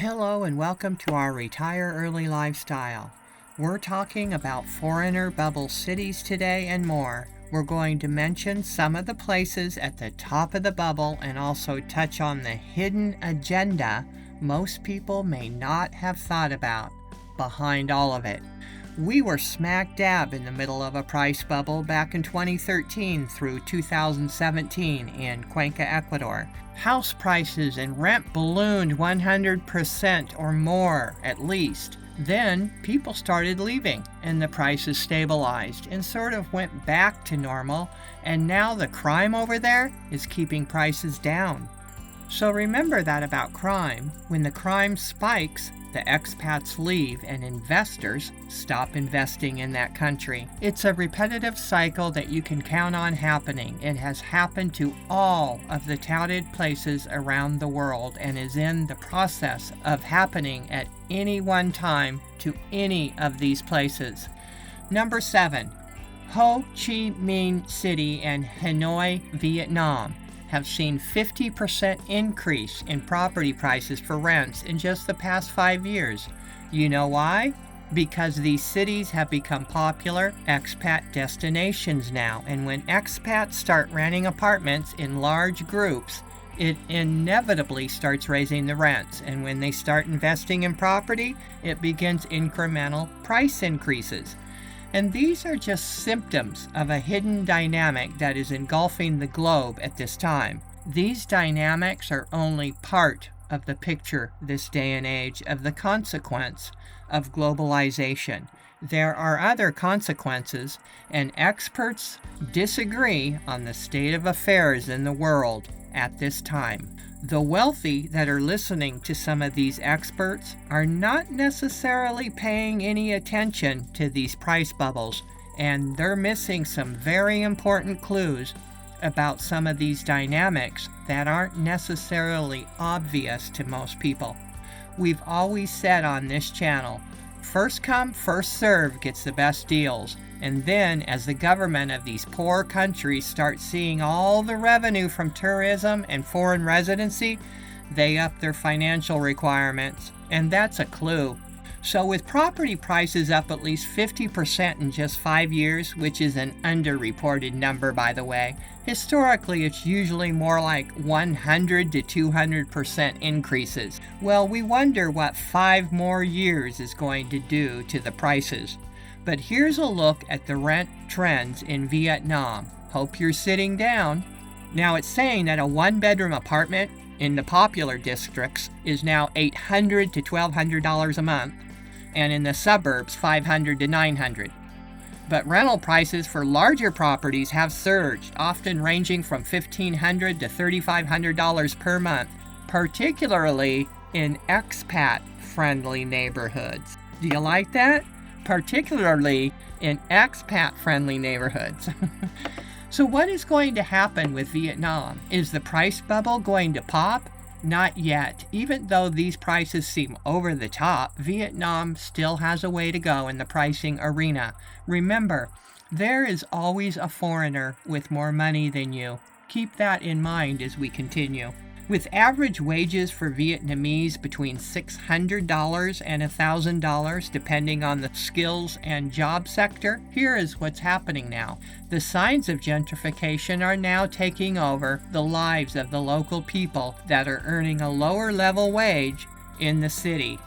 Hello and welcome to our Retire Early lifestyle. We're talking about foreigner bubble cities today and more. We're going to mention some of the places at the top of the bubble and also touch on the hidden agenda most people may not have thought about behind all of it. We were smack dab in the middle of a price bubble back in 2013 through 2017 in Cuenca, Ecuador. House prices and rent ballooned 100% or more, at least. Then people started leaving and the prices stabilized and sort of went back to normal, and now the crime over there is keeping prices down. So remember that about crime. When the crime spikes, the expats leave and investors stop investing in that country. It's a repetitive cycle that you can count on happening. It has happened to all of the touted places around the world and is in the process of happening at any one time to any of these places. Number 7, Ho Chi Minh City and Hanoi, Vietnam have seen 50% increase in property prices for rents in just the past 5 years. You know why? Because these cities have become popular expat destinations now, and when expats start renting apartments in large groups, it inevitably starts raising the rents, and when they start investing in property, it begins incremental price increases. And these are just symptoms of a hidden dynamic that is engulfing the globe at this time. These dynamics are only part of the picture this day and age of the consequence of globalization. There are other consequences, and experts disagree on the state of affairs in the world at this time. The wealthy that are listening to some of these experts are not necessarily paying any attention to these price bubbles, and they're missing some very important clues about some of these dynamics that aren't necessarily obvious to most people. We've always said on this channel, first come, first serve gets the best deals. And then, as the government of these poor countries start seeing all the revenue from tourism and foreign residency, they up their financial requirements. And that's a clue. So with property prices up at least 50% in just 5 years, which is an underreported number by the way, historically it's usually more like 100 to 200% increases. Well, we wonder what 5 more years is going to do to the prices. But here's a look at the rent trends in Vietnam. Hope you're sitting down. Now it's saying that a 1-bedroom apartment in the popular districts is now $800 to $1,200 a month, and in the suburbs $500 to $900. But rental prices for larger properties have surged, often ranging from $1,500 to $3,500 per month, particularly in expat-friendly neighborhoods. Do you like that? Particularly in expat-friendly neighborhoods. So what is going to happen with Vietnam? Is the price bubble going to pop? Not yet. Even though these prices seem over the top, Vietnam still has a way to go in the pricing arena. Remember, there is always a foreigner with more money than you. Keep that in mind as we continue. With average wages for Vietnamese between $600 and $1,000, depending on the skills and job sector, here is what's happening now. The signs of gentrification are now taking over the lives of the local people that are earning a lower level wage in the city.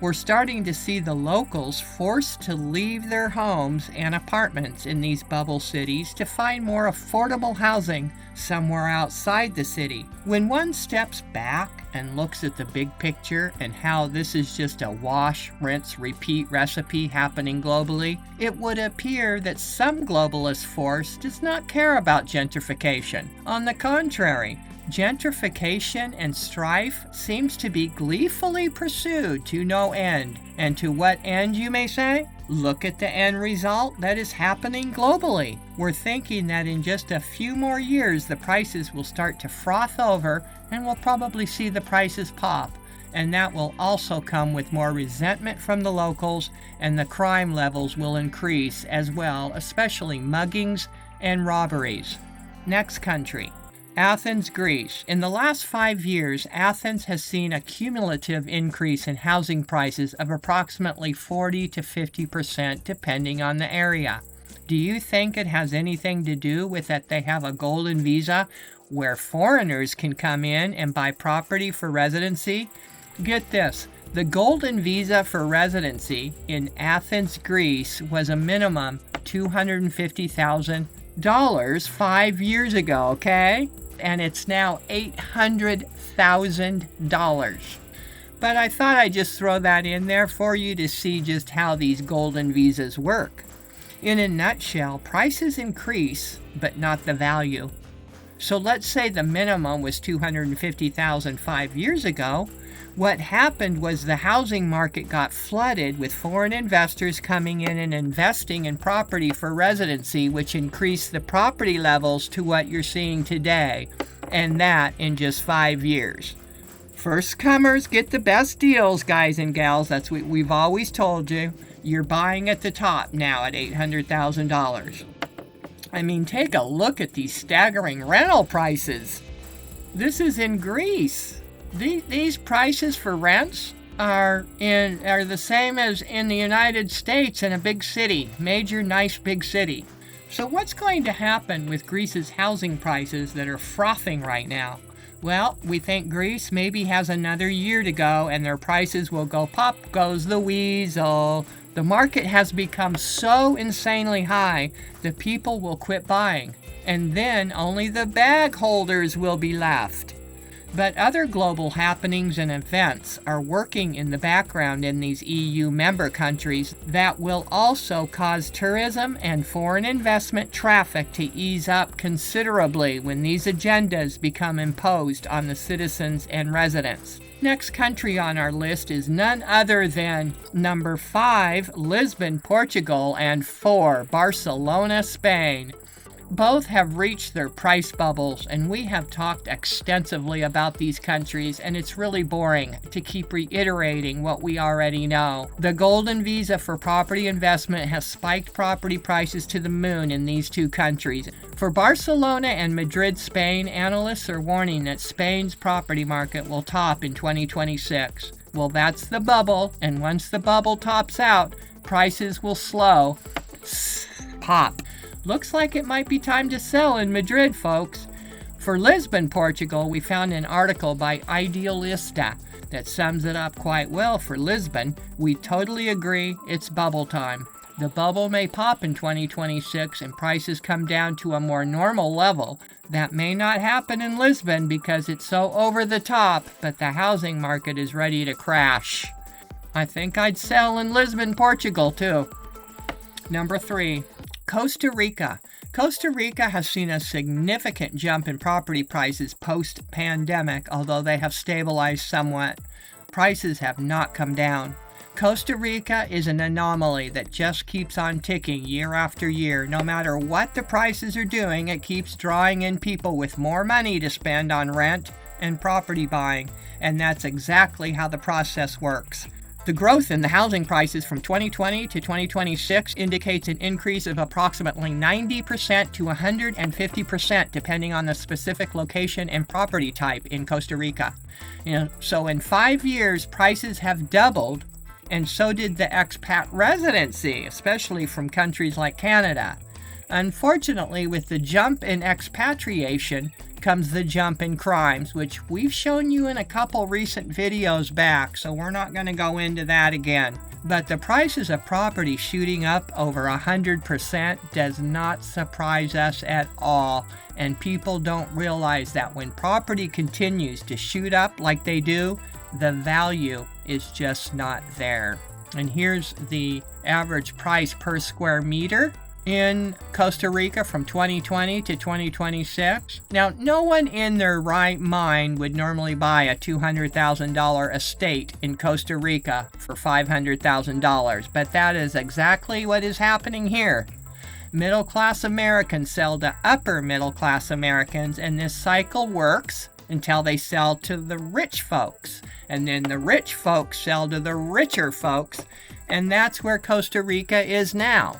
We're starting to see the locals forced to leave their homes and apartments in these bubble cities to find more affordable housing somewhere outside the city. When one steps back and looks at the big picture and how this is just a wash, rinse, repeat recipe happening globally, it would appear that some globalist force does not care about gentrification. On the contrary, gentrification and strife seems to be gleefully pursued to no end. And to what end, you may say? Look at the end result that is happening globally. We're thinking that in just a few more years, the prices will start to froth over and we'll probably see the prices pop. And that will also come with more resentment from the locals, and the crime levels will increase as well, especially muggings and robberies. Next country. Athens, Greece. In the last 5 years, Athens has seen a cumulative increase in housing prices of approximately 40 to 50% depending on the area. Do you think it has anything to do with that they have a golden visa where foreigners can come in and buy property for residency? Get this, the golden visa for residency in Athens, Greece was a minimum $250,000 5 years ago, okay? And it's now $800,000. But I thought I'd just throw that in there for you to see just how these golden visas work. In a nutshell, prices increase, but not the value. So let's say the minimum was $250,000 5 years ago. What happened was the housing market got flooded with foreign investors coming in and investing in property for residency, which increased the property levels to what you're seeing today, and that in just 5 years. First comers get the best deals, guys and gals. That's what we've always told you. You're buying at the top now at $800,000. I mean, take a look at these staggering rental prices. This is in Greece. These prices for rents are the same as in the United States in a big city, major nice big city. So what's going to happen with Greece's housing prices that are frothing right now? Well, we think Greece maybe has another year to go and their prices will go pop goes the weasel. The market has become so insanely high that people will quit buying, and then only the bag holders will be left. But other global happenings and events are working in the background in these EU member countries that will also cause tourism and foreign investment traffic to ease up considerably when these agendas become imposed on the citizens and residents. Next country on our list is none other than number 5, Lisbon, Portugal, and 4, Barcelona, Spain. Both have reached their price bubbles, and we have talked extensively about these countries, and it's really boring to keep reiterating what we already know. The golden visa for property investment has spiked property prices to the moon in these two countries. For Barcelona and Madrid, Spain, analysts are warning that Spain's property market will top in 2026. Well, that's the bubble, and once the bubble tops out, prices will slow. Pop. Looks like it might be time to sell in Madrid, folks. For Lisbon, Portugal, we found an article by Idealista that sums it up quite well for Lisbon. We totally agree, it's bubble time. The bubble may pop in 2026 and prices come down to a more normal level. That may not happen in Lisbon because it's so over the top, but the housing market is ready to crash. I think I'd sell in Lisbon, Portugal, too. Number 3. Costa Rica. Costa Rica has seen a significant jump in property prices post-pandemic, although they have stabilized somewhat. Prices have not come down. Costa Rica is an anomaly that just keeps on ticking year after year. No matter what the prices are doing, it keeps drawing in people with more money to spend on rent and property buying, and that's exactly how the process works. The growth in the housing prices from 2020 to 2026 indicates an increase of approximately 90% to 150% depending on the specific location and property type in Costa Rica. So in 5 years, prices have doubled, and so did the expat residency, especially from countries like Canada. Unfortunately, with the jump in expatriation comes the jump in crimes, which we've shown you in a couple recent videos back, so we're not going to go into that again. But the prices of property shooting up over 100% does not surprise us at all, and people don't realize that when property continues to shoot up like they do, the value is just not there. And here's the average price per square meter in Costa Rica from 2020 to 2026. Now, no one in their right mind would normally buy a $200,000 estate in Costa Rica for $500,000, but that is exactly what is happening here. Middle-class Americans sell to upper middle-class Americans, and this cycle works until they sell to the rich folks, and then the rich folks sell to the richer folks, and that's where Costa Rica is now.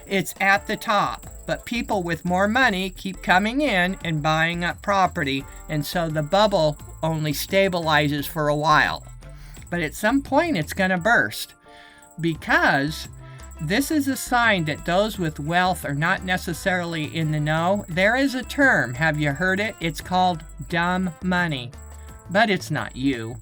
It's at the top, but people with more money keep coming in and buying up property, and so the bubble only stabilizes for a while. But at some point it's going to burst, because this is a sign that those with wealth are not necessarily in the know. There is a term, have you heard it? It's called dumb money. But it's not you.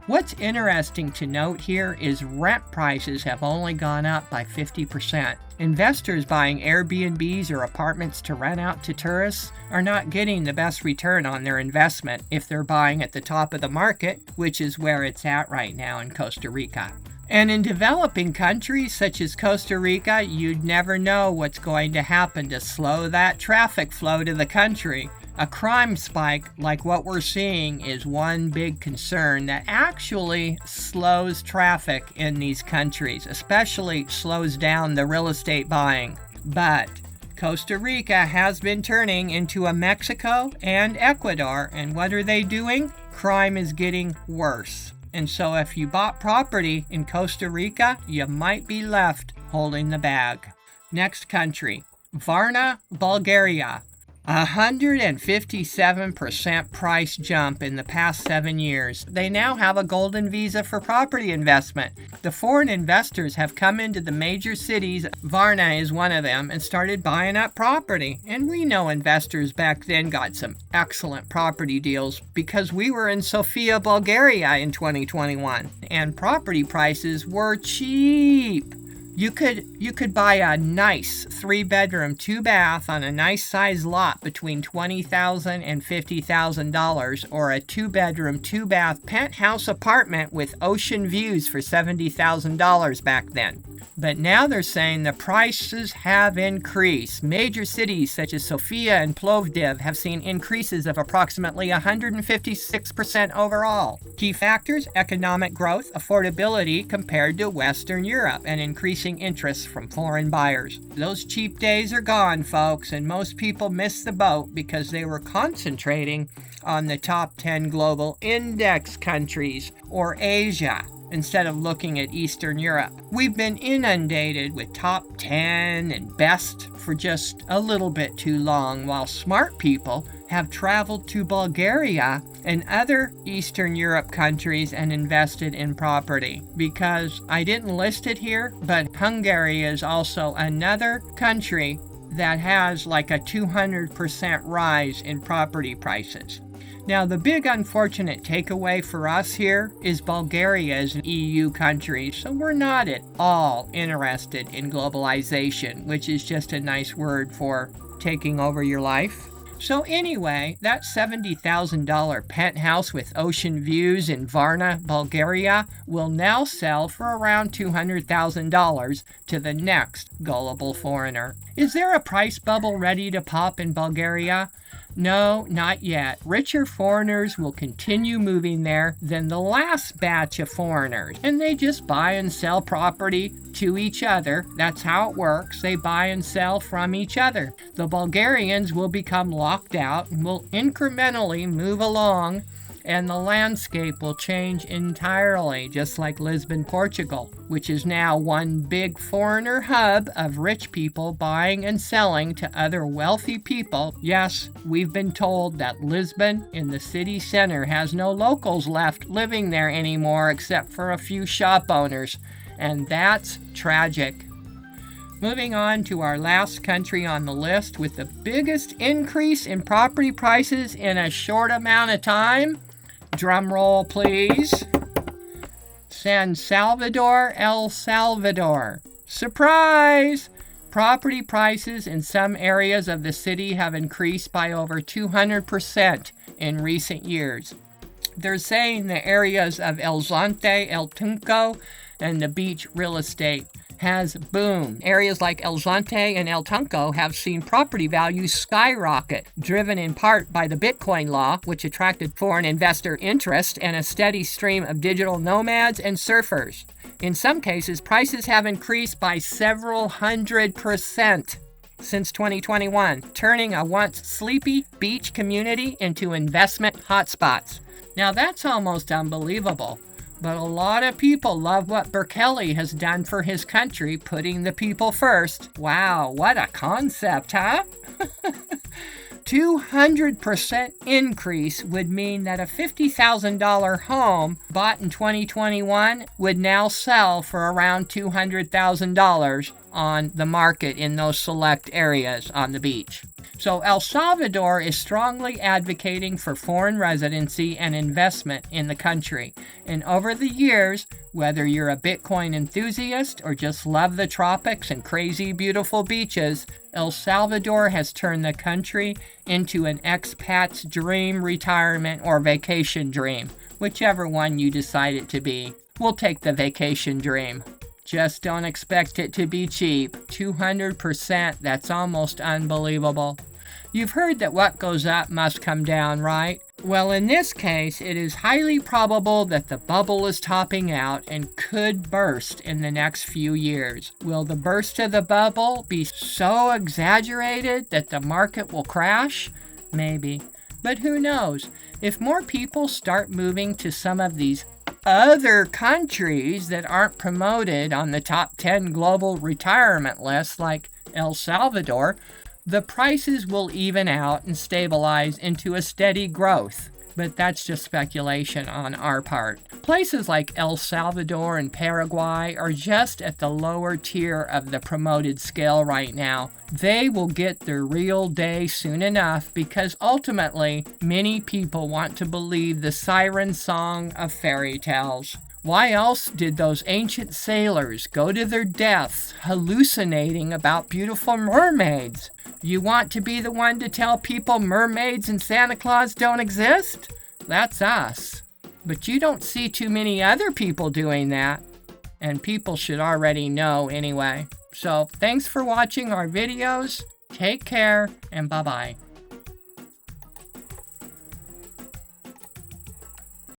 What's interesting to note here is rent prices have only gone up by 50%. Investors buying Airbnbs or apartments to rent out to tourists are not getting the best return on their investment if they're buying at the top of the market, which is where it's at right now in Costa Rica. And in developing countries such as Costa Rica, you'd never know what's going to happen to slow that traffic flow to the country. A crime spike like what we're seeing is one big concern that actually slows traffic in these countries, especially slows down the real estate buying. But Costa Rica has been turning into a Mexico and Ecuador, and what are they doing? Crime is getting worse. And so if you bought property in Costa Rica, you might be left holding the bag. Next country, Varna, Bulgaria. 157% price jump in the past 7 years. They now have a golden visa for property investment. The foreign investors have come into the major cities, Varna is one of them, and started buying up property. And we know investors back then got some excellent property deals because we were in Sofia, Bulgaria in 2021, and property prices were cheap. You could buy a nice 3-bedroom, 2-bath on a nice size lot between $20,000 and $50,000, or a 2-bedroom, 2-bath penthouse apartment with ocean views for $70,000 back then. But now they're saying the prices have increased. Major cities such as Sofia and Plovdiv have seen increases of approximately 156% overall. Key factors: economic growth, affordability compared to Western Europe, and increasing interest from foreign buyers. Those cheap days are gone, folks, and most people missed the boat because they were concentrating on the top 10 global index countries, or Asia, instead of looking at Eastern Europe. We've been inundated with top 10 and best for just a little bit too long, while smart people have traveled to Bulgaria and other Eastern Europe countries and invested in property. Because I didn't list it here, but Hungary is also another country that has like a 200% rise in property prices. Now, the big unfortunate takeaway for us here is Bulgaria is an EU country, so we're not at all interested in globalization, which is just a nice word for taking over your life. So anyway, that $70,000 penthouse with ocean views in Varna, Bulgaria, will now sell for around $200,000 to the next gullible foreigner. Is there a price bubble ready to pop in Bulgaria? No, not yet. Richer foreigners will continue moving there than the last batch of foreigners. And they just buy and sell property to each other. That's how it works. They buy and sell from each other. The Bulgarians will become locked out and will incrementally move along, and the landscape will change entirely, just like Lisbon, Portugal, which is now one big foreigner hub of rich people buying and selling to other wealthy people. Yes, we've been told that Lisbon in the city center has no locals left living there anymore except for a few shop owners, and that's tragic. Moving on to our last country on the list with the biggest increase in property prices in a short amount of time. Drum roll, please. San Salvador, El Salvador. Surprise! Property prices in some areas of the city have increased by over 200% in recent years. They're saying the areas of El Zonte, El Tunco, and the beach real estate has boomed. Areas like El Zonte and El Tunco have seen property values skyrocket, driven in part by the Bitcoin law, which attracted foreign investor interest, and a steady stream of digital nomads and surfers. In some cases, prices have increased by several 100% since 2021, turning a once sleepy beach community into investment hotspots. Now that's almost unbelievable. But a lot of people love what Bukele has done for his country, putting the people first. Wow, what a concept, huh? 200% increase would mean that a $50,000 home bought in 2021 would now sell for around $200,000 on the market in those select areas on the beach. So El Salvador is strongly advocating for foreign residency and investment in the country. And over the years, whether you're a Bitcoin enthusiast or just love the tropics and crazy beautiful beaches, El Salvador has turned the country into an expat's dream retirement or vacation dream, whichever one you decide it to be. We'll take the vacation dream. Just don't expect it to be cheap. 200%, that's almost unbelievable. You've heard that what goes up must come down, right? Well, in this case, it is highly probable that the bubble is topping out and could burst in the next few years. Will the burst of the bubble be so exaggerated that the market will crash? Maybe. But who knows? If more people start moving to some of these other countries that aren't promoted on the top 10 global retirement lists like El Salvador, the prices will even out and stabilize into a steady growth. But that's just speculation on our part. Places like El Salvador and Paraguay are just at the lower tier of the promoted scale right now. They will get their real day soon enough because ultimately, many people want to believe the siren song of fairy tales. Why else did those ancient sailors go to their deaths hallucinating about beautiful mermaids? You want to be the one to tell people mermaids and Santa Claus don't exist? That's us. But you don't see too many other people doing that. And people should already know anyway. So thanks for watching our videos. Take care and bye-bye.